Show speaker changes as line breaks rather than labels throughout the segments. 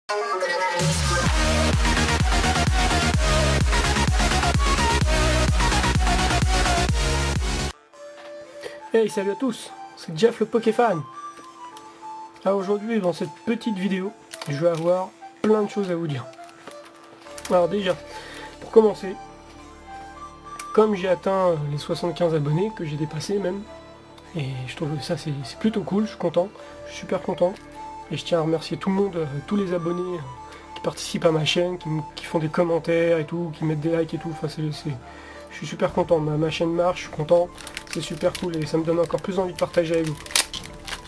Hey, salut à tous, c'est Jeff le Pokéfan. Alors aujourd'hui, dans cette petite vidéo, je vais avoir plein de choses à vous dire. Alors déjà, pour commencer, comme j'ai atteint les 75 abonnés, que j'ai dépassé même, et je trouve que ça c'est plutôt cool, je suis content, je suis super content. Et je tiens à remercier tout le monde, tous les abonnés qui participent à ma chaîne, qui font des commentaires et tout, qui mettent des likes et tout. Enfin, je suis super content, ma chaîne marche, je suis content, c'est super cool et ça me donne encore plus envie de partager avec vous.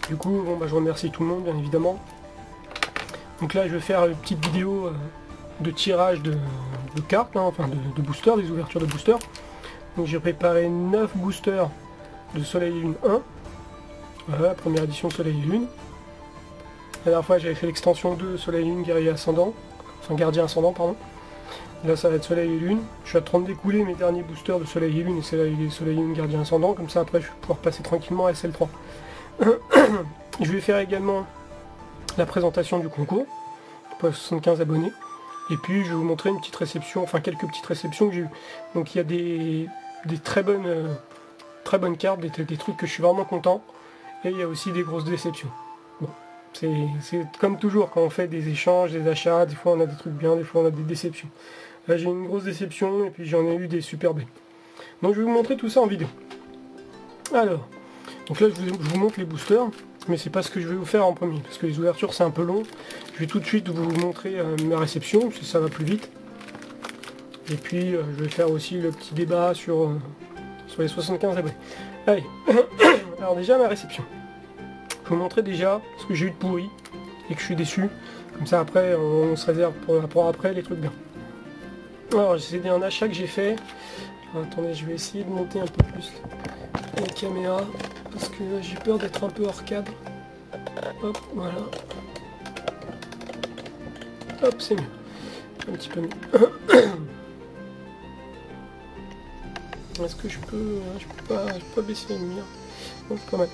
Du coup, bon, je remercie tout le monde, bien évidemment. Donc là, je vais faire une petite vidéo de tirage de cartes, hein, enfin de boosters, des ouvertures de boosters. Donc j'ai préparé 9 boosters de Soleil et Lune 1. Voilà, première édition Soleil et Lune. La dernière fois, j'avais fait l'extension 2 Soleil et Lune, Guerrier Ascendant. Enfin, Gardien Ascendant, pardon. Là, ça va être Soleil et Lune. Je suis en train de découler mes derniers boosters de Soleil et Lune et Soleil et Lune, Gardien Ascendant. Comme ça, après, je vais pouvoir passer tranquillement à SL3. Je vais faire également la présentation du concours pour les 75 abonnés. Et puis, je vais vous montrer une petite réception, enfin quelques petites réceptions que j'ai eues. Donc, il y a des très bonnes cartes, des trucs que je suis vraiment content. Et il y a aussi des grosses déceptions. Bon. C'est comme toujours quand on fait des échanges, des achats, des fois on a des trucs bien, des fois on a des déceptions. Là j'ai une grosse déception et puis j'en ai eu des super belles. Donc je vais vous montrer tout ça en vidéo. Alors, donc là je vous montre les boosters, mais c'est pas ce que je vais vous faire en premier, parce que les ouvertures c'est un peu long. Je vais tout de suite vous montrer ma réception, parce que ça va plus vite. Et puis je vais faire aussi le petit débat sur les 75 abonnés. Allez, alors déjà ma réception. Je vais vous montrer déjà ce que j'ai eu de pourri et que je suis déçu. Comme ça après on se réserve pour après les trucs bien. Alors c'est un achat que j'ai fait. Alors, attendez, je vais essayer de monter un peu plus la caméra parce que j'ai peur d'être un peu hors cadre. Hop, voilà. Hop, c'est mieux. Un petit peu mieux. Est-ce que je peux... Je peux pas baisser la lumière. Donc pas mal.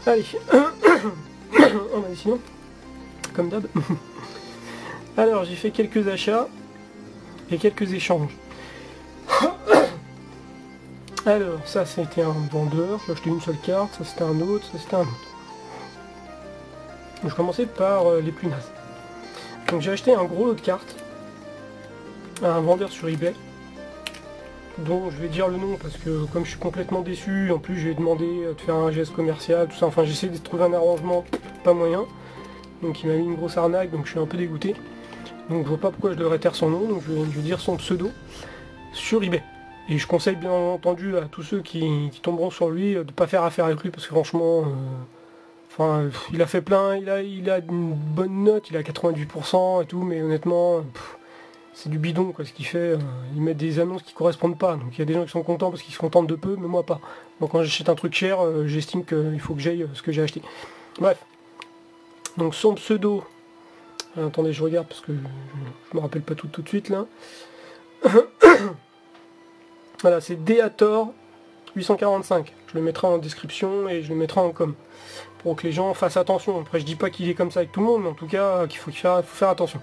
Allez. On va sinon. Comme d'hab. Alors j'ai fait quelques achats et quelques échanges. Alors ça c'était un vendeur, j'ai acheté une seule carte, ça c'était un autre, ça c'était un autre. Donc, je commençais par les plus nazes. Donc j'ai acheté un gros lot de cartes à un vendeur sur eBay, dont je vais dire le nom parce que comme je suis complètement déçu, en plus je lui ai demandé de faire un geste commercial, tout ça, enfin j'essaie de trouver un arrangement, pas moyen. Donc il m'a mis une grosse arnaque, donc je suis un peu dégoûté. Donc je vois pas pourquoi je devrais taire son nom, donc je vais dire son pseudo sur eBay. Et je conseille bien entendu à tous ceux qui tomberont sur lui de pas faire affaire avec lui parce que franchement, enfin, il a fait plein, il a une bonne note, il a 98% et tout, mais honnêtement, c'est du bidon quoi ce qu'il fait. Il met des annonces qui correspondent pas, donc il y a des gens qui sont contents parce qu'ils se contentent de peu, mais moi pas. Donc quand j'achète un truc cher, j'estime qu'il faut que j'aille ce que j'ai acheté. Bref. Donc son pseudo, attendez je regarde parce que je me rappelle pas tout de suite là. Voilà, c'est Deator 845. Je le mettrai en description et je le mettrai en com. Pour que les gens fassent attention. Après je dis pas qu'il est comme ça avec tout le monde, mais en tout cas qu'il faut faire attention.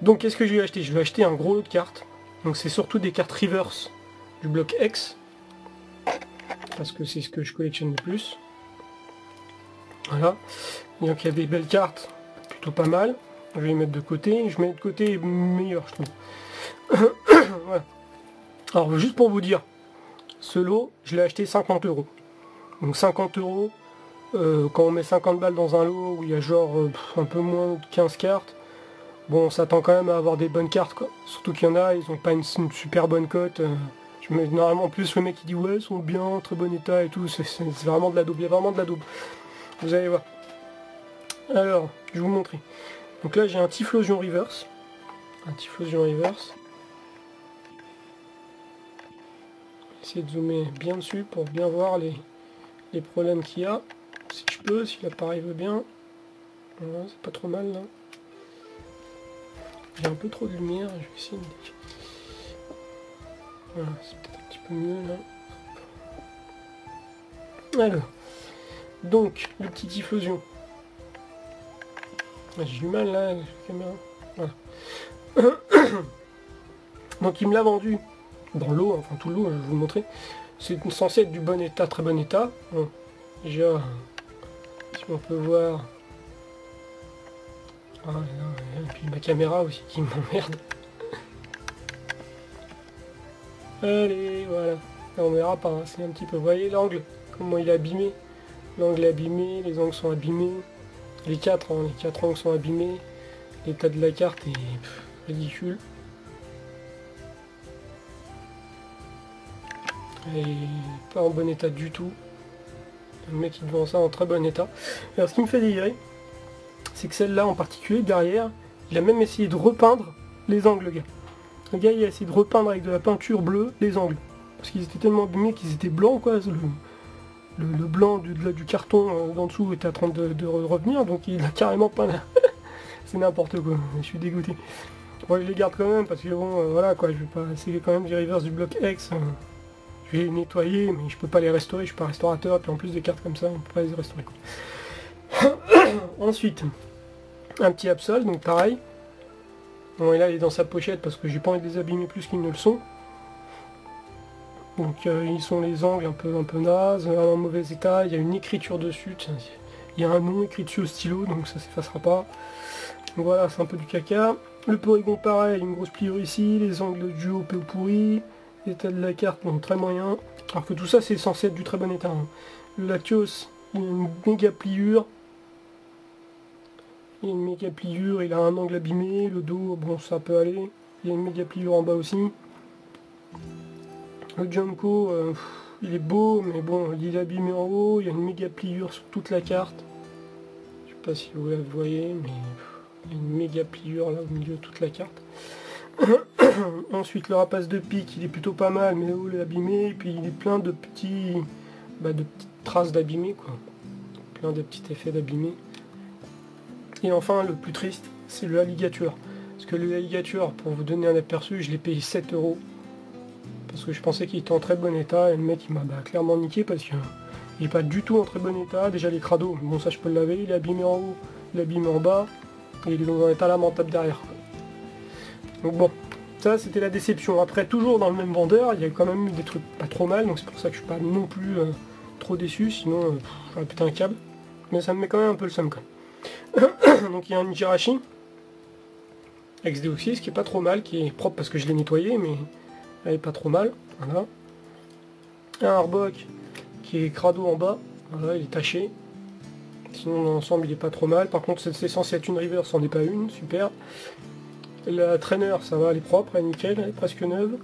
Donc qu'est-ce que je lui ai acheté? Je lui ai acheté un gros lot de cartes. Donc c'est surtout des cartes reverse du bloc X. Parce que c'est ce que je collectionne le plus. Voilà. Donc il y a des belles cartes, plutôt pas mal. Je vais les mettre de côté. Je mets de côté meilleur, je trouve. Voilà. Alors juste pour vous dire, ce lot, je l'ai acheté 50 €. Donc 50 €, quand on met 50 balles dans un lot où il y a genre un peu moins de 15 cartes, bon on s'attend quand même à avoir des bonnes cartes quoi. Surtout qu'il y en a, ils ont pas une super bonne cote. Normalement plus le mec qui dit ouais ils sont bien, très bon état et tout, c'est vraiment de la daube, il y a vraiment de la daube. Vous allez voir. Alors, je vais vous montrer. Donc là j'ai un Typhlosion Reverse. Un Typhlosion Reverse. Essayer de zoomer bien dessus pour bien voir les problèmes qu'il y a. Si je peux, si l'appareil veut bien. Voilà, c'est pas trop mal là. J'ai un peu trop de lumière, je vais essayer de... Voilà, c'est peut-être un petit peu mieux là. Alors, donc, le petit Typhlosion. J'ai du mal là avec la caméra. Voilà. Donc il me l'a vendu dans l'eau, enfin tout l'eau, je vais vous le montrer. C'est censé être du bon état, très bon état. Bon, déjà, si on peut voir... Ah, et puis ma caméra aussi qui m'emmerde. Allez, voilà. On verra pas, hein, c'est un petit peu... Vous voyez l'angle, comment il est abîmé. L'angle est abîmé, les angles sont abîmés. Les quatre angles sont abîmés. L'état de la carte est ridicule. Elle est pas en bon état du tout. Le mec il vend ça en très bon état. Alors ce qui me fait délirer, c'est que celle-là en particulier, derrière, il a même essayé de repeindre les angles, le gars. Le gars il a essayé de repeindre avec de la peinture bleue les angles. Parce qu'ils étaient tellement abîmés qu'ils étaient blancs, quoi. Le blanc du carton d'en dessous était en train de revenir, donc il a carrément peint là. C'est n'importe quoi, je suis dégoûté. Bon, je les garde quand même parce que bon, voilà quoi, je vais pas. C'est quand même des reverse du bloc X. Je vais les nettoyer, mais je peux pas les restaurer, je suis pas restaurateur, puis en plus des cartes comme ça, on peut pas les restaurer, quoi. Ensuite, un petit Absol, donc pareil. Bon, et là il est dans sa pochette parce que j'ai pas envie de les abîmer plus qu'ils ne le sont. Donc ils sont les angles un peu nazes, en mauvais état, il y a une écriture dessus, il y a un nom écrit dessus au stylo, donc ça s'effacera pas. Donc voilà, c'est un peu du caca. Le polygon pareil, une grosse pliure ici, les angles du haut pourri, l'état de la carte, bon, très moyen. Alors que tout ça c'est censé être du très bon état. Hein. Le Latios, il a une méga pliure. Il a une méga pliure, il a un angle abîmé, le dos, bon ça peut aller. Il y a une méga pliure en bas aussi. Le Junko, il est beau, mais bon, il est abîmé en haut, il y a une méga pliure sur toute la carte. Je sais pas si vous la voyez, mais il y a une méga pliure là au milieu de toute la carte. Ensuite, le rapace de pique, il est plutôt pas mal, mais là-haut il est abîmé, et puis il est plein de petits, de petites traces d'abîmé, quoi. Plein de petits effets d'abîmé. Et enfin, le plus triste, c'est le alligator. Parce que le alligator, pour vous donner un aperçu, je l'ai payé 7 €. Parce que je pensais qu'il était en très bon état, et le mec il m'a clairement niqué parce qu'il n'est pas du tout en très bon état. Déjà les crados, bon ça je peux le laver, il est abîmé en haut, il est abîmé en bas, et il est dans un état lamentable derrière. Donc bon, ça c'était la déception. Après, toujours dans le même vendeur, il y a quand même eu des trucs pas trop mal, donc c'est pour ça que je suis pas non plus trop déçu, sinon j'aurais pété un câble. Mais ça me met quand même un peu le seum quand même. Donc il y a un Jirachi, XD6, qui est pas trop mal, qui est propre parce que je l'ai nettoyé, mais elle est pas trop mal, voilà. Un Arbok qui est crado en bas, voilà, il est taché. Sinon dans l'ensemble il est pas trop mal. Par contre c'est censé être une reverse, c'en est pas une, super. La trainer ça va, elle est propre, elle est nickel, elle est presque neuve.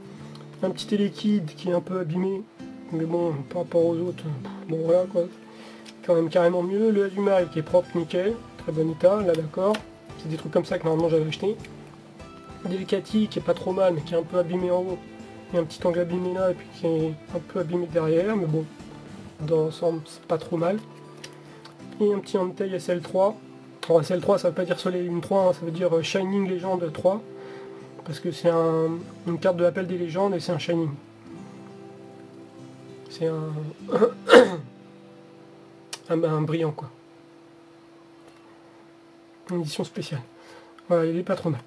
Un petit télékid qui est un peu abîmé, mais bon par rapport aux autres, bon voilà quoi. Quand même carrément mieux. Le Azumarill qui est propre, nickel, très bon état, là d'accord. C'est des trucs comme ça que normalement j'avais acheté. Delicati qui est pas trop mal mais qui est un peu abîmé en haut. Il y a un petit angle abîmé là et puis qui est un peu abîmé derrière, mais bon, dans l'ensemble c'est pas trop mal. Et un petit Entei SL3. Alors SL3 ça veut pas dire Soleil Lune 3, hein, ça veut dire Shining Legend 3. Parce que c'est une carte de l'appel des légendes et c'est un Shining. C'est un brillant quoi. Une édition spéciale. Voilà, il est pas trop mal.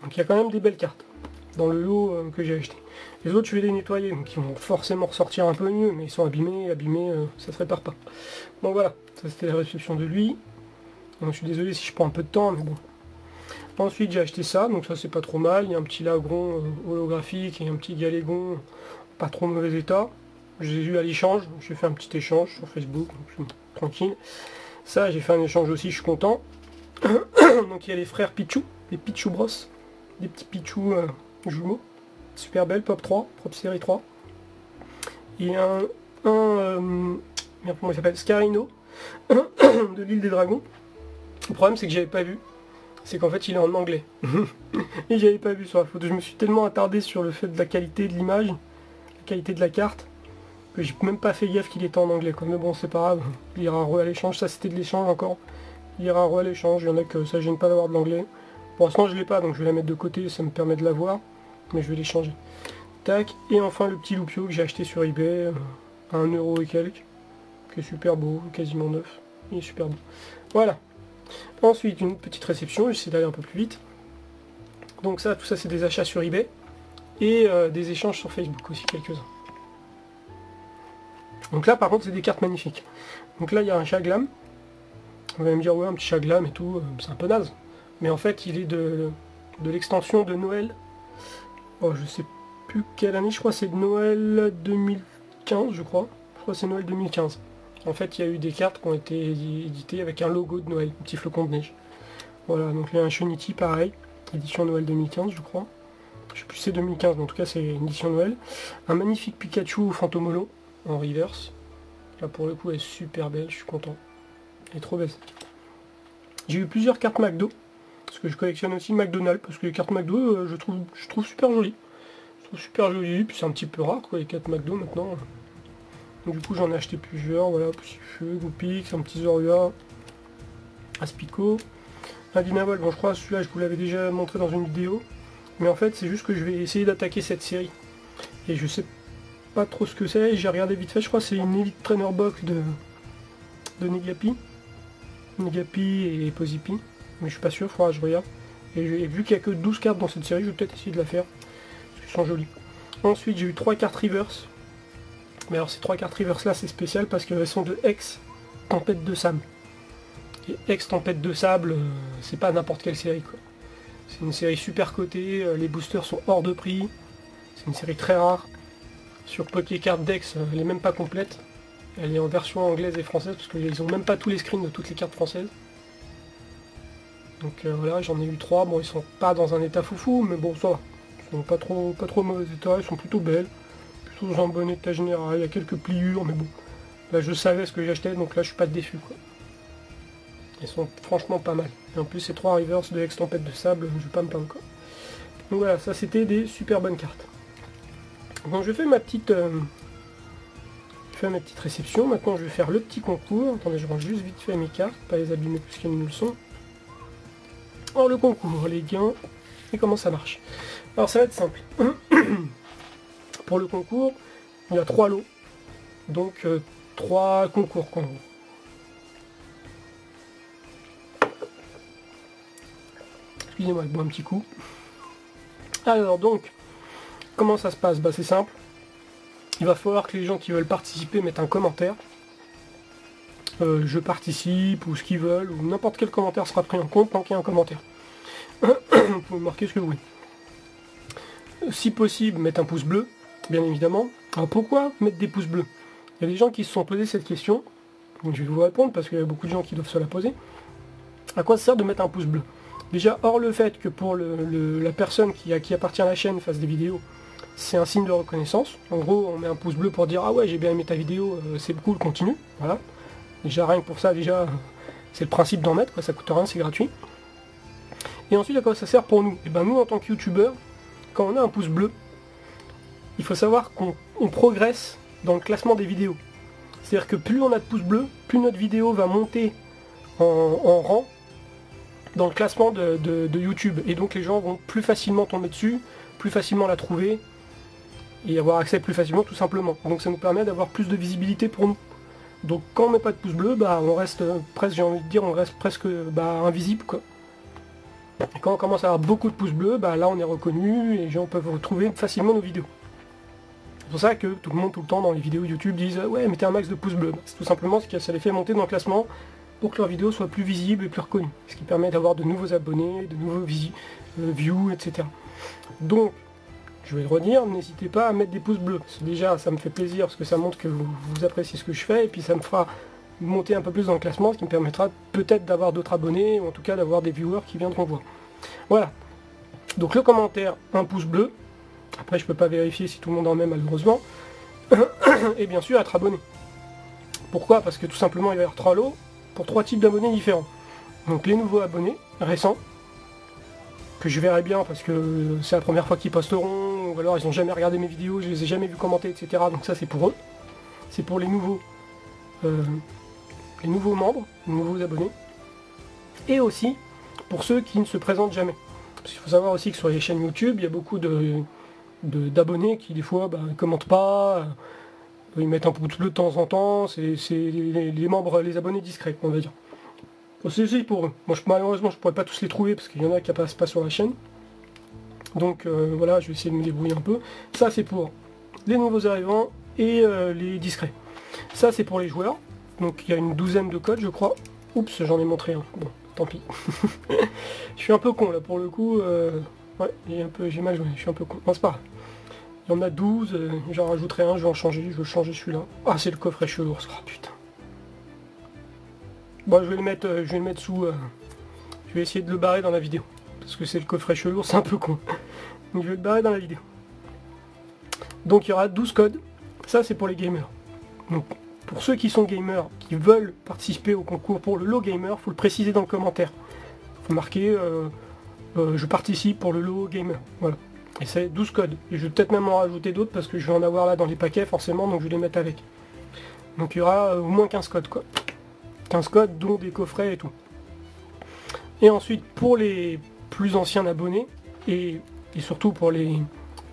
Donc il y a quand même des belles cartes dans le lot que j'ai acheté. Les autres je vais les nettoyer, donc ils vont forcément ressortir un peu mieux, mais ils sont abîmés, ça se répare pas. Donc voilà, ça c'était la réception de lui. Donc, je suis désolé si je prends un peu de temps, mais bon. Ensuite j'ai acheté ça, donc ça c'est pas trop mal. Il y a un petit lagron holographique et un petit galégon, pas trop mauvais état. J'ai eu à l'échange, j'ai fait un petit échange sur Facebook, donc je suis tranquille. Ça j'ai fait un échange aussi, je suis content. Donc il y a les frères Pichou, les Pichou Bros, des petits Pichou jumeaux. Super belle, Pop 3, Pop série 3. Il y a comment il s'appelle, Scarino, de l'île des dragons. Le problème c'est que j'avais pas vu, c'est qu'en fait il est en anglais. Et j'avais pas vu sur la photo, je me suis tellement attardé sur le fait de la qualité de l'image, la qualité de la carte, que j'ai même pas fait gaffe qu'il était en anglais quoi. Mais bon c'est pas grave, il ira re à l'échange, ça c'était de l'échange encore. Il ira re à l'échange, il y en a que ça gêne pas d'avoir de l'anglais. Pour l'instant je l'ai pas donc je vais la mettre de côté, ça me permet de la voir. Mais je vais les changer. Tac, et enfin le petit Loupio que j'ai acheté sur eBay à 1 € et quelques, qui est super beau, quasiment neuf, il est super beau. Voilà. Ensuite une petite réception, j'essaie d'aller un peu plus vite. Donc ça, tout ça c'est des achats sur eBay. Et des échanges sur Facebook aussi, quelques-uns. Donc là par contre c'est des cartes magnifiques. Donc là il y a un chat glam. On va me dire ouais un petit chat glam et tout, c'est un peu naze. Mais en fait il est de l'extension de Noël. Oh je sais plus quelle année, je crois c'est de Noël 2015 je crois. Je crois que c'est Noël 2015. En fait il y a eu des cartes qui ont été éditées avec un logo de Noël, un petit flocon de neige. Voilà, donc il y a un Shunity pareil, édition Noël 2015 je crois. Je sais plus si c'est 2015, mais en tout cas c'est une édition Noël. Un magnifique Pikachu Fantomolo en reverse. Là pour le coup elle est super belle, je suis content. Elle est trop belle. J'ai eu plusieurs cartes McDo, parce que je collectionne aussi McDonald's, parce que les cartes McDo je trouve super jolies. Je trouve super jolies, puis c'est un petit peu rare quoi les cartes McDo maintenant. Donc, du coup j'en ai acheté plusieurs, voilà, Petit Feu, Goopix, un petit Zorua, Aspico, un Dinavol, bon je crois celui-là je vous l'avais déjà montré dans une vidéo. Mais en fait c'est juste que je vais essayer d'attaquer cette série. Et je sais pas trop ce que c'est, j'ai regardé vite fait, je crois que c'est une Elite Trainer Box de Negapi. Negapi et Pozipi. Mais je suis pas sûr, il faudra que je regarde. Et vu qu'il n'y a que 12 cartes dans cette série, je vais peut-être essayer de la faire. Parce qu'elles sont jolies. Ensuite j'ai eu 3 cartes reverse. Mais alors ces 3 cartes reverse là c'est spécial parce qu'elles sont de Hex Tempête de Sable. Et Hex Tempête de Sable, c'est pas n'importe quelle série quoi. C'est une série super cotée, les boosters sont hors de prix, c'est une série très rare. Sur Pokécard Dex, elle est même pas complète. Elle est en version anglaise et française, parce qu'ils ont même pas tous les screens de toutes les cartes françaises. Donc voilà, j'en ai eu 3, bon ils sont pas dans un état foufou, mais bon ça va. Ils sont pas trop mauvais état, ils sont plutôt belles. Plutôt dans un bon état général, il y a quelques pliures, mais bon. Là je savais ce que j'achetais, donc là je suis pas déçu quoi. Ils sont franchement pas mal. Et en plus ces 3 reverse de Hex Tempête de Sable, je vais pas me plaindre quoi. Donc voilà, ça c'était des super bonnes cartes. Donc je fais ma petite réception. Maintenant je vais faire le petit concours. Attendez, je range juste vite fait mes cartes, pas les abîmer plus qu'elles ne le sont. Alors le concours, les gains, et comment ça marche. Alors ça va être simple. Pour le concours, il y a 3 lots. Donc 3 concours en gros. Excusez-moi, je bois un petit coup. Alors donc, comment ça se passe? Bah c'est simple. Il va falloir que les gens qui veulent participer mettent un commentaire. Je participe ou ce qu'ils veulent, ou n'importe quel commentaire sera pris en compte tant qu'il y a un commentaire. Vous pouvez marquer ce que vous voulez. Si possible, mettre un pouce bleu, bien évidemment. Alors pourquoi mettre des pouces bleus? Il y a des gens qui se sont posé cette question. Donc je vais vous répondre parce qu'il y a beaucoup de gens qui doivent se la poser. À quoi ça sert de mettre un pouce bleu? Déjà, hors le fait que pour la personne qui appartient à la chaîne fasse des vidéos, c'est un signe de reconnaissance. En gros, on met un pouce bleu pour dire « Ah ouais, j'ai bien aimé ta vidéo, c'est cool, continue. » Voilà. Déjà, rien que pour ça, déjà, c'est le principe d'en mettre, quoi, ça coûte rien, c'est gratuit. Et ensuite, à quoi ça sert pour nous? Et ben nous, en tant que youtubeurs, quand on a un pouce bleu, il faut savoir qu'on progresse dans le classement des vidéos. C'est-à-dire que plus on a de pouces bleus, plus notre vidéo va monter en rang dans le classement de YouTube. Et donc les gens vont plus facilement tomber dessus, plus facilement la trouver, et avoir accès plus facilement tout simplement. Donc ça nous permet d'avoir plus de visibilité pour nous. Donc quand on met pas de pouce bleu, bah on reste presque, j'ai envie de dire, on reste presque invisible quoi. Et quand on commence à avoir beaucoup de pouces bleus, bah là on est reconnu, et les gens peuvent retrouver facilement nos vidéos. C'est pour ça que tout le monde tout le temps dans les vidéos YouTube disent ouais mettez un max de pouces bleus. C'est tout simplement ce que ça les fait monter dans le classement pour que leurs vidéos soient plus visibles et plus reconnues. Ce qui permet d'avoir de nouveaux abonnés, de nouveaux views, etc. Donc, je vais le redire, n'hésitez pas à mettre des pouces bleus. Déjà, ça me fait plaisir parce que ça montre que vous appréciez ce que je fais et puis ça me fera monter un peu plus dans le classement, ce qui me permettra peut-être d'avoir d'autres abonnés ou en tout cas d'avoir des viewers qui viendront voir. Voilà. Donc le commentaire, un pouce bleu. Après, je peux pas vérifier si tout le monde en met malheureusement. Et bien sûr, être abonné. Pourquoi? Parce que tout simplement, il va y avoir 3 lots pour 3 types d'abonnés différents. Donc les nouveaux abonnés, récents, que je verrai bien parce que c'est la première fois qu'ils posteront, ou alors ils n'ont jamais regardé mes vidéos, je les ai jamais vus commenter, etc. Donc ça c'est pour eux. C'est pour les nouveaux membres, les nouveaux abonnés. Et aussi pour ceux qui ne se présentent jamais. Parce qu'il faut savoir aussi que sur les chaînes YouTube, il y a beaucoup d'abonnés qui des fois ne commentent pas, ils mettent un pouce bleu de temps en temps, c'est les membres, les abonnés discrets, on va dire. C'est aussi pour eux. Moi malheureusement je pourrais pas tous les trouver parce qu'il y en a qui apparaissent pas sur la chaîne. Donc voilà, je vais essayer de me débrouiller un peu. Ça c'est pour les nouveaux arrivants et les discrets. Ça c'est pour les joueurs. Donc il y a une douzaine de codes je crois. Oups, j'en ai montré un. Bon, tant pis. Je suis un peu con là pour le coup. Ouais, j'ai mal joué, je suis un peu con. Non, c'est pas grave. Il y en a 12, j'en rajouterai un, je vais en changer, je vais changer celui-là. Ah, c'est le coffret chelours, oh putain. Bon, je vais le mettre sous... je vais essayer de le barrer dans la vidéo. Parce que c'est le coffret chelours, c'est un peu con. Donc je vais le barrer dans la vidéo. Donc il y aura 12 codes. Ça, c'est pour les gamers. Donc, pour ceux qui sont gamers, qui veulent participer au concours pour le lot gamer, il faut le préciser dans le commentaire. Il faut marquer... je participe pour le lot gamer. Voilà. Et c'est 12 codes. Et je vais peut-être même en rajouter d'autres parce que je vais en avoir là dans les paquets forcément, donc je vais les mettre avec. Donc il y aura au moins 15 codes quoi. 15 codes dont des coffrets et tout. Et ensuite pour les plus anciens abonnés, et surtout pour les,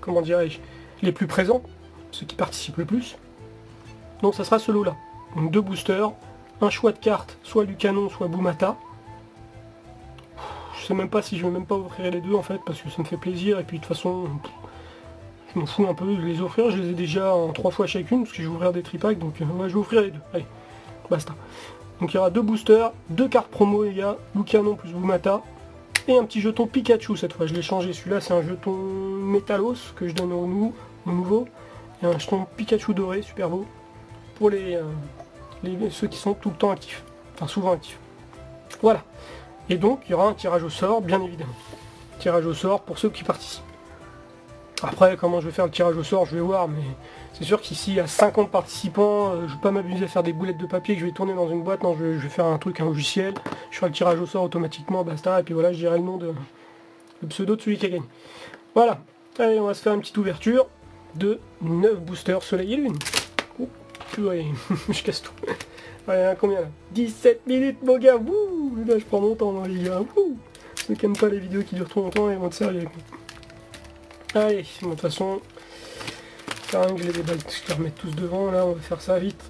comment dirais-je, les plus présents, ceux qui participent le plus, donc ça sera ce lot là. Donc 2 boosters, un choix de cartes, soit Lucanon, soit Boumata. Je sais même pas si je vais même pas offrir les deux en fait parce que ça me fait plaisir et puis de toute façon je m'en fous un peu de les offrir, je les ai déjà en 3 fois chacune parce que je vais ouvrir des tripacks donc ouais, je vais offrir les deux, allez, basta. Donc il y aura 2 boosters, 2 cartes promo les gars, Lucanon plus Boumata et un petit jeton Pikachu cette fois, je l'ai changé, celui-là c'est un jeton Métalos que je donne au nouveau et un jeton Pikachu doré, super beau, pour ceux qui sont tout le temps actifs, enfin souvent actifs. Voilà. Et donc, il y aura un tirage au sort, bien évidemment. Tirage au sort pour ceux qui participent. Après, comment je vais faire le tirage au sort, je vais voir, mais c'est sûr qu'ici, il y a 50 participants, je ne vais pas m'amuser à faire des boulettes de papier que je vais tourner dans une boîte, non, je vais faire un truc, un logiciel, je ferai le tirage au sort automatiquement, basta, et puis voilà, je dirai le nom le pseudo de celui qui a gagné. Voilà, allez, on va se faire une petite ouverture de 9 boosters soleil et lune. Oh, purée, je casse tout. Ouais, combien là? 17 minutes mon gars, wouh. Là je prends mon temps moi, les gars, wouh. Ceux qui n'aiment pas les vidéos qui durent trop longtemps, ils vont être sérieux. Allez, de toute façon, c'est rien que je les déballe, je les remets tous devant, là on va faire ça vite.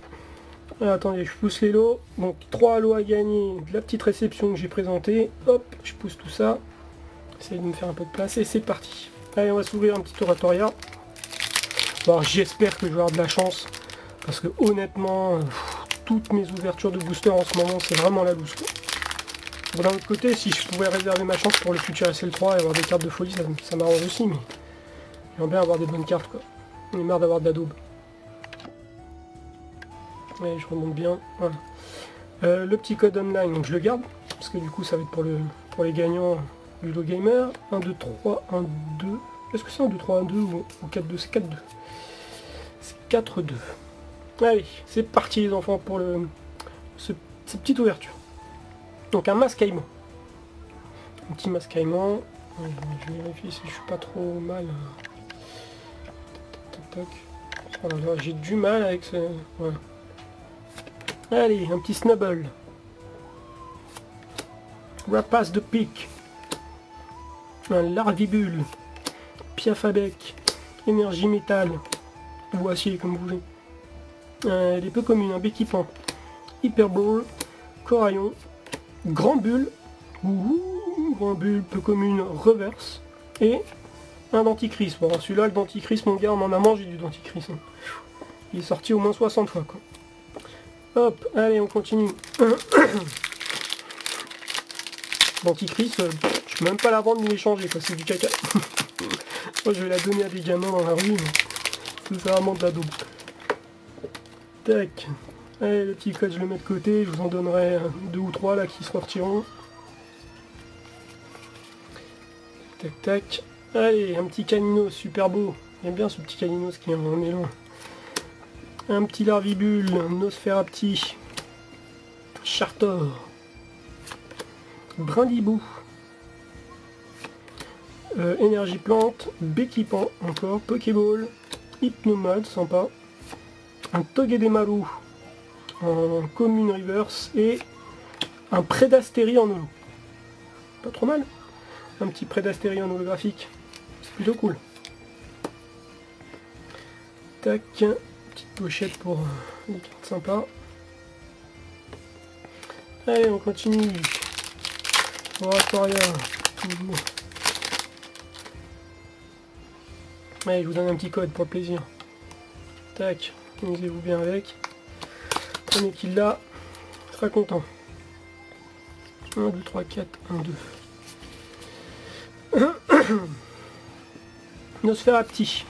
Alors, attendez, je pousse les lots, donc 3 lots à gagner, de la petite réception que j'ai présentée, hop, je pousse tout ça, essaye de me faire un peu de place et c'est parti. Allez, on va s'ouvrir un petit oratoriat. Bon, j'espère que je vais avoir de la chance, parce que honnêtement... toutes mes ouvertures de booster en ce moment c'est vraiment la loose quoi. Bon, d'un autre côté si je pouvais réserver ma chance pour le futur SL3 et avoir des cartes de folie ça m'arrange aussi, mais j'aimerais bien avoir des bonnes cartes quoi. On est marre d'avoir de la daube. Ouais, je remonte bien, voilà. Le petit code online, donc je le garde, parce que du coup ça va être pour les gagnants du lot gamer. 1, 2, 3, 1, 2. Est-ce que c'est 1, 2, 3, 1, 2 ou 4, 2? C'est 4, 2. C'est 4, 2. Allez, c'est parti les enfants pour cette petite ouverture. Donc un masque caïman. Un petit masque caïman. Je vérifie si je suis pas trop mal. Tac, tac. Oh là là, j'ai du mal avec ce... Voilà. Allez, un petit Snubble. Rapace de pique. Un Larvibule. Piafabec. Énergie métal. Ou acier comme vous voulez. Les peu communes, un Béquipant, Hyperball, Coraillon, Grand Bulle, Grand Bulle, peu commune, Reverse, et un Denticris. Bon, celui-là, le Denticris, mon gars, on en a mangé du Denticris. Hein. Il est sorti au moins 60 fois, quoi. Hop, allez, on continue. Denticris, je peux même pas la vendre ni l'échanger, quoi, c'est du caca. Moi, je vais la donner à des gamins dans la rue, mais c'est vraiment de la daube. Tac, allez le petit code je le mets de côté, je vous en donnerai 2 ou 3 là qui sortiront. Tac tac, allez un petit Caninos super beau, j'aime bien ce petit Caninos qui est en mélange. Un petit Larvibule, Nosferapti, Chartor, Brindibou, Énergie Plante, Béquipant encore, Pokéball, Hypnomode, sympa. Un Togedemaru en commune reverse et un Prédastérie en holo. Pas trop mal. Un petit Prédastérie en holographique. C'est plutôt cool. Tac. Petite pochette pour des cartes sympas. Allez, on continue. Oratoria. Allez, je vous donne un petit code pour le plaisir. Tac, amusez-vous bien avec. Premier qui l'a sera content. 1, 2, 3, 4, 1, 2. Nosferapti.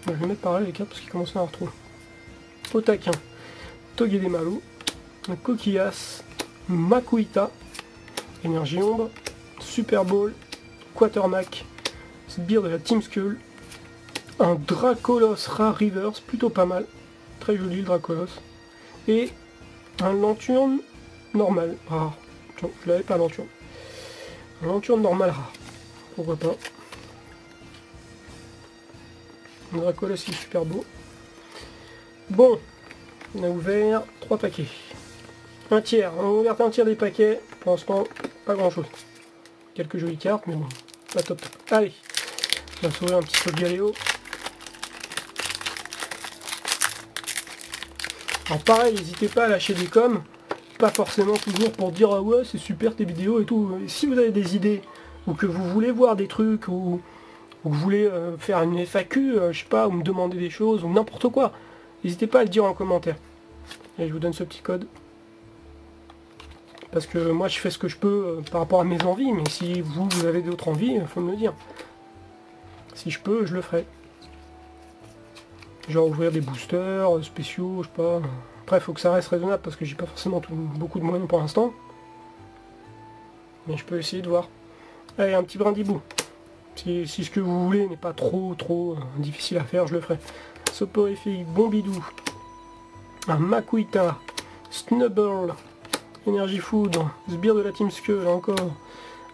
Bon, je vais mettre par là les cartes parce qu'ils commencent à en retrouver. Otaquin. Togedemaru. Coquillas. Makuita. Énergie ombre. Super Bowl. Quatermack. Sbire de la Team Skull. Un Dracolos Rare Reverse, plutôt pas mal. Très joli le Dracolos. Et un Lanturne normal, rare. Non, je l'avais pas Lanturne. Un Lanturne normal rare. Pourquoi pas. Un Dracolos qui est super beau. Bon, on a ouvert 3 paquets. Un tiers. On a ouvert un tiers des paquets. Pour l'instant, pas grand chose. Quelques jolies cartes, mais bon, pas top top. Allez, on va s'ouvrir un petit peu de Galéo. Alors pareil, n'hésitez pas à lâcher des coms, pas forcément toujours pour dire ah ouais c'est super tes vidéos et tout. Si vous avez des idées, ou que vous voulez voir des trucs, ou vous voulez faire une FAQ, je sais pas, ou me demander des choses, ou n'importe quoi, n'hésitez pas à le dire en commentaire. Et je vous donne ce petit code. Parce que moi je fais ce que je peux par rapport à mes envies, mais si vous avez d'autres envies, il faut me le dire. Si je peux, je le ferai. Genre ouvrir des boosters spéciaux, je sais pas. Après, il faut que ça reste raisonnable parce que j'ai pas forcément beaucoup de moyens pour l'instant. Mais je peux essayer de voir. Allez, un petit brindibou. Si ce que vous voulez n'est pas trop difficile à faire, je le ferai. Soporifique, Bombidou. Un Makuita. Snubble. Énergie Foudre. Sbire de la Team Skull, encore.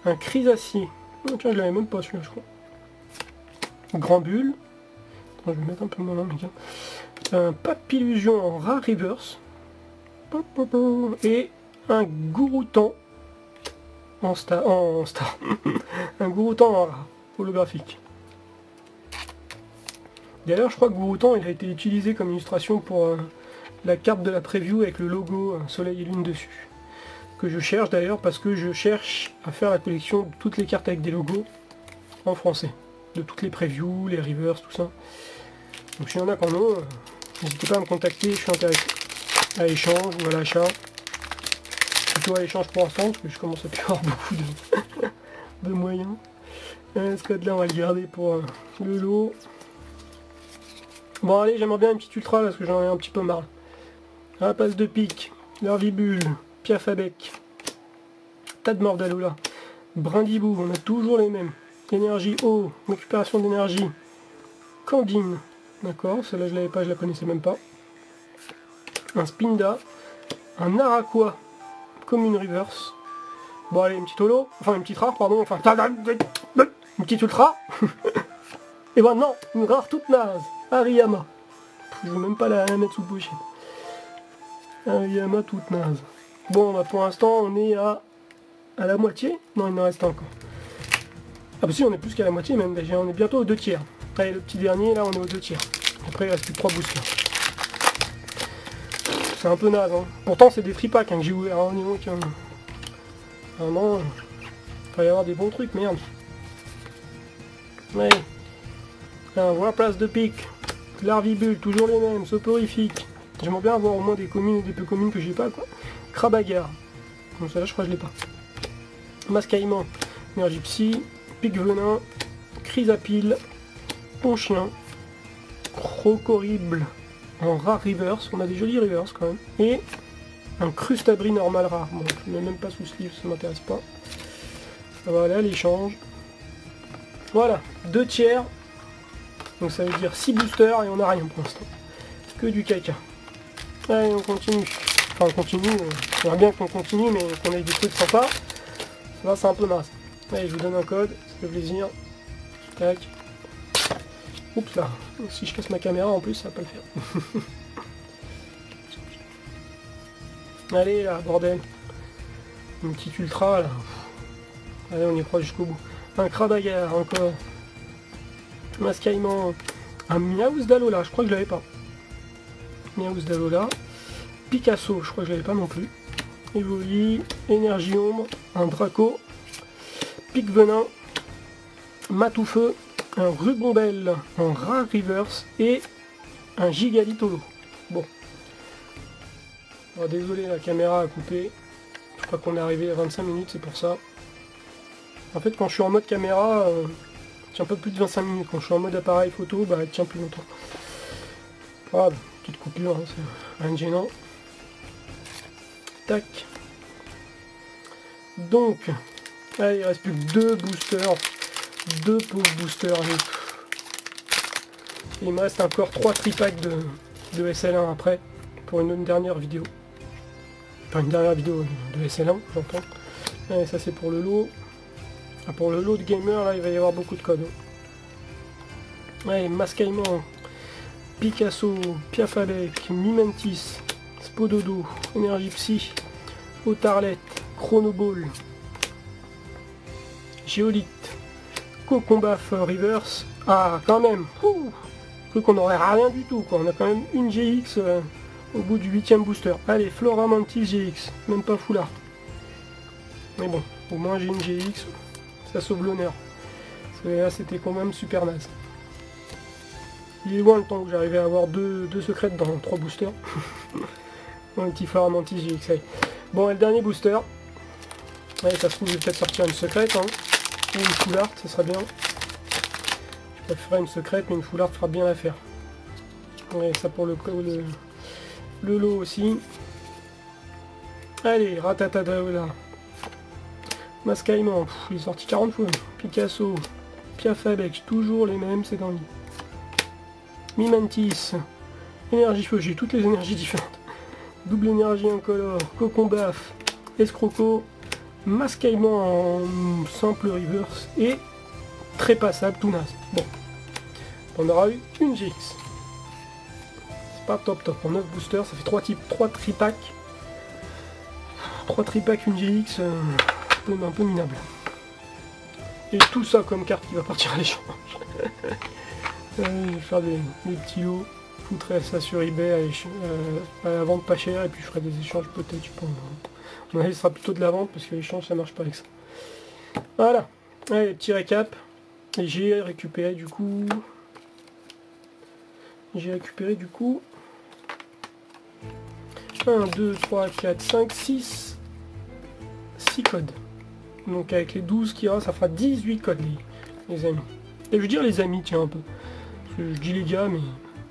Un Chrysacier. Oh, tiens, je l'avais même pas celui-là, je crois. Grand Bulle. Je vais mettre un peu moins là, mec. Un Papillusion en Rare Reverse. Et un Gouroutan en star. Un Gouroutan en rare, holographique. D'ailleurs, je crois que Gouroutan il a été utilisé comme illustration pour la carte de la preview avec le logo Soleil et Lune dessus. Que je cherche d'ailleurs parce que je cherche à faire la collection de toutes les cartes avec des logos en français. De toutes les previews, les reverse, tout ça. Donc s'il y en a qui en ont, n'hésitez pas à me contacter, je suis intéressé. À échange ou à l'achat. Plutôt à échange pour l'instant, parce que je commence à plus avoir beaucoup de moyens. Ce code là on va le garder pour le lot. Bon allez, j'aimerais bien une petite ultra là, parce que j'en ai un petit peu marre. Rapace de pique, Larvibule, Piafabec, Tadmordalola, Brindibou, on a toujours les mêmes. Énergie eau, récupération d'énergie. Candine, d'accord, celle-là je l'avais pas, je la connaissais même pas. Un Spinda, un Araqua, commune reverse. Bon allez, une petite holo, enfin une petite rare, pardon, enfin une petite ultra. Et maintenant, une rare toute naze, Hariyama. Je veux même pas la mettre sous pochette. Hariyama toute naze. Bon, bah pour l'instant on est à la moitié. Non, il en reste encore. Ah bah si, on est plus qu'à la moitié même, déjà on est bientôt aux 2 tiers. Allez, le petit dernier, là on est aux 2 tiers. Après il reste plus que 3 boosters. C'est un peu naze, hein. Pourtant c'est des free packs que j'ai ouvert, hein, donc vraiment, il va y avoir des bons trucs, merde. Allez. Un Warplace de pique, Larvibule, toujours les mêmes, Soporifique. J'aimerais bien avoir au moins des communes et des peu communes que j'ai pas, quoi. Crabagarre. Donc celle-là je crois que je l'ai pas. Mascaillement, Énergie Psy, Pique Venin, Chrysapile, Ponchien, Crocorible en rare reverse, on a des jolis reverse quand même, et un Crustabri normal rare. Bon, je ne mets même pas sous sleeve, ça m'intéresse pas. Ça va aller à l'échange. Voilà, 2 tiers, donc ça veut dire 6 boosters et on n'a rien pour l'instant. Que du caca. Allez, on continue. Enfin, on continue, j'aimerais bien qu'on continue, mais qu'on ait des trucs sympas. Là, c'est un peu naze. Allez, je vous donne un code, ça fait plaisir. Tac. Oups là, si je casse ma caméra en plus, ça va pas le faire. Allez là, bordel. Une petite ultra là. Allez, on y croit jusqu'au bout. Un Crabagarre encore. Mascaillement. Un Miaouz d'Alola, je crois que je l'avais pas. Miaouz d'Alola. Picasso, je crois que je l'avais pas non plus. Evoli, Énergie Ombre, un Draco. Pique Venin. Matoufeu. un Rubombel en Rare Reverse et un Gigalith Holo. Bon. Alors, désolé, la caméra a coupé. Je crois qu'on est arrivé à 25 minutes, c'est pour ça. En fait, quand je suis en mode caméra, elle tient un peu plus de 25 minutes. Quand je suis en mode appareil photo, bah, elle tient plus longtemps. Voilà, petite coupure, hein, c'est rien de gênant. Tac. Donc, allez, il reste plus que 2 boosters. 2 pauvres boosters. Allez. Et il me reste encore 3 tripacks de SL1 après, pour une dernière vidéo. Enfin, une dernière vidéo de SL1, j'entends. Allez, ça c'est pour le lot. Ah, pour le lot de gamer, là, il va y avoir beaucoup de codes. Allez, Mascaïman, Picasso, Piafalec, Mimantis, Spododo, Énergie Psy, Otarlet, Chronoball, Géolith, Cocombaf Reverse. Ah, quand même, cru qu'on n'aurait rien du tout, quoi. On a quand même une GX au bout du 8ème booster. Allez, Floramantis GX, même pas full art. Mais bon, au moins j'ai une GX, ça sauve l'honneur. Parce que là, c'était quand même super naze. Il est loin le temps où j'arrivais à avoir deux secrètes dans 3 boosters. Un petit Floramantis GX. Allez. Bon, et le dernier booster. Allez, ça se trouve, je vais peut-être sortir une secrète, hein. Ou une full art, ça serait bien. Je préférerais une secrète, mais une full art fera bien l'affaire. Ouais, ça pour le lot aussi. Allez, Ratatataola. Mascaïman, il est sorti 40 fois. Picasso, Piafalec, toujours les mêmes, c'est dingue. Mimantis, Énergie Feu, j'ai toutes les énergies différentes. Double énergie incolore, Cocombaf, Escroco, Mascaïman en simple reverse et très passable, tout naze. Bon, on aura eu une GX. C'est pas top, on 9 boosters, ça fait 3 tripacks. 3 tripacks, une GX, un peu minable. Et tout ça comme carte qui va partir à l'échange. Je vais faire des petits lots, je foutrai ça sur eBay à la vente pas cher et puis je ferai des échanges peut-être, je pense. On ce sera plutôt de la vente parce que l'échange ça marche pas avec ça. Voilà, allez, petit récap. Et j'ai récupéré du coup 1, 2, 3, 4, 5, 6 codes. Donc avec les 12 qu'il y aura, ça fera 18 codes les amis. Et je veux dire les amis, tiens un peu. Parce que je dis les gars, mais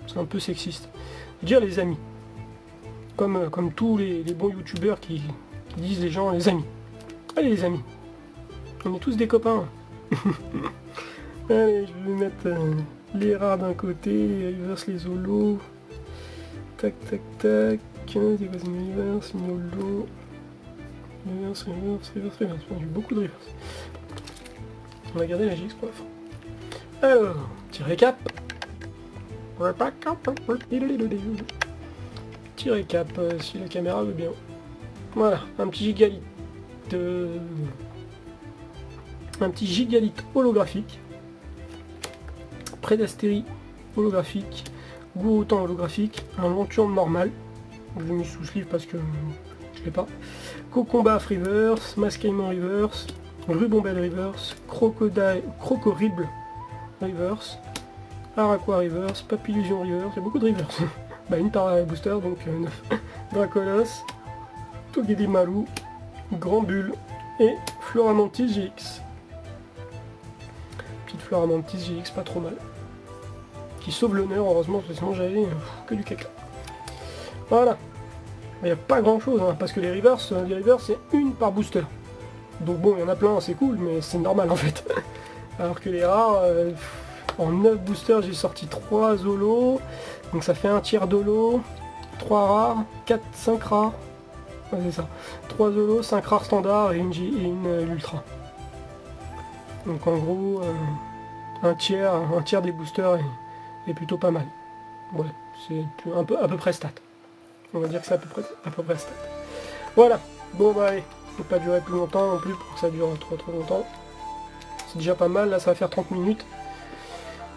c'est un peu sexiste. Je veux dire les amis. Comme tous les bons youtubeurs qui disent les gens les amis. Allez les amis. On est tous des copains. Allez, je vais mettre les rares d'un côté, les reverse, les holos. Tac tac tac. C'est quoi c'est une reverse, une holo. Reverse. J'ai beaucoup de reverse. On va garder la GX pour la fin. Alors, petit récap. Petit récap, si la caméra veut bien. Voilà, un petit gigalith. Un petit gigalith holographique. Prédastérie holographique. Gouroutan holographique. Un Lanturne normal. Je l'ai mis sous sleeve parce que je l'ai pas. Cocombaf reverse. Mascaïman reverse. Rubombel reverse. Crocorible reverse. Araqua reverse. Papillusion reverse. Il y a beaucoup de reverse. Bah, une par booster, donc 9. Dracolos. Togedemaru. Grand Bull. Et Floramantis GX. Petite Floramantis GX, pas trop mal. Qui sauve l'honneur, heureusement, parce que sinon j'avais que du caca. Voilà. Il n'y a pas grand chose, hein, parce que les reverse c'est une par booster. Donc bon, il y en a plein, c'est cool, mais c'est normal en fait. Alors que les rares, en 9 boosters, j'ai sorti 3 holos. Donc ça fait un tiers d'holo, 3 rares, 5 rares. Ouais, c'est ça. 3 holos, 5 rares standards et une ultra. Donc en gros, un tiers des boosters est plutôt pas mal. Ouais, c'est à peu près stat. On va dire que c'est à peu près stat. Voilà. Bon bah allez, je ne vais pas durer plus longtemps non plus pour que ça dure trop longtemps. C'est déjà pas mal, là ça va faire 30 minutes.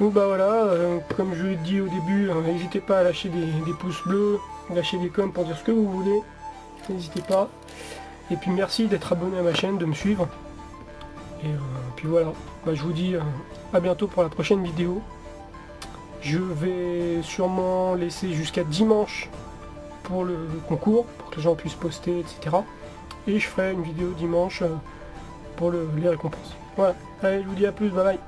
Donc bah voilà, comme je l'ai dit au début, n'hésitez pas à lâcher des pouces bleus, lâcher des coms pour dire ce que vous voulez. N'hésitez pas. Et puis merci d'être abonné à ma chaîne, de me suivre. Et puis voilà, bah, je vous dis à bientôt pour la prochaine vidéo. Je vais sûrement laisser jusqu'à dimanche pour le concours, pour que les gens puissent poster, etc. Et je ferai une vidéo dimanche pour les récompenses. Voilà, allez, je vous dis à plus, bye bye.